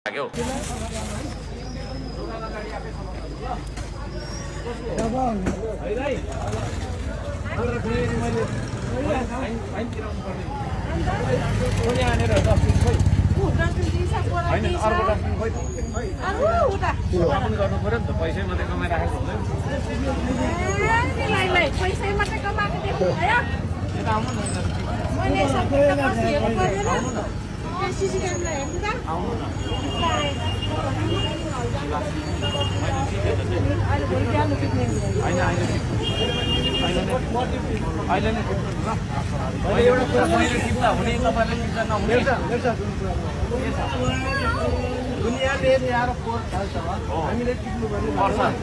लाग्यो पैसै मात्रै कमाइराखेको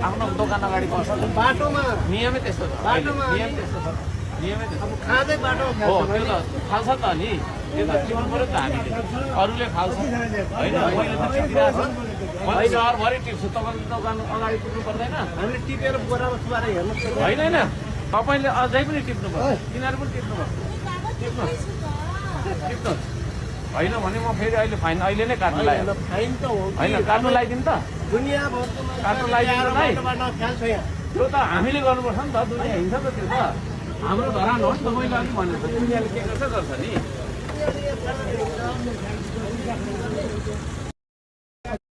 आफ्नो दोकान अगाडि पर्छ बाटोमा नियमै त्यस्तो छ नियम त्यस्तो छ अब खाँदै बाटो हो त्यो त खाल्छ त नि त्यो त टिप्नु पर्यो त हामीले अरूले खाल्छ होइन मैले त टिपिरहेको छु मैले सहरभरि टिप्छु तपाईँको दोकान अगाडि पुग्नु पर्दैन हामीले टिपेर बोरामा थुपाएर हेर्नु होइन होइन तपाईँले अझै पनि टिप्नु पर्छ तिनीहरू पनि टिप्नु पर्छ टिप्नु टिप्नु होइन भने म फेरि अहिले फाइन अहिले नै काट्नु लाग्यो फाइन त हो होइन काट्नु लगाइदिनु त काट्नु लगाइदिनु त्यो त हामीले गर्नुपर्छ नि त दुनियाँ हिँड्छ त त्यो त हाम्रो धरान हो नि त मैले अलिक भनेको दुनियाँले के गर्छ नि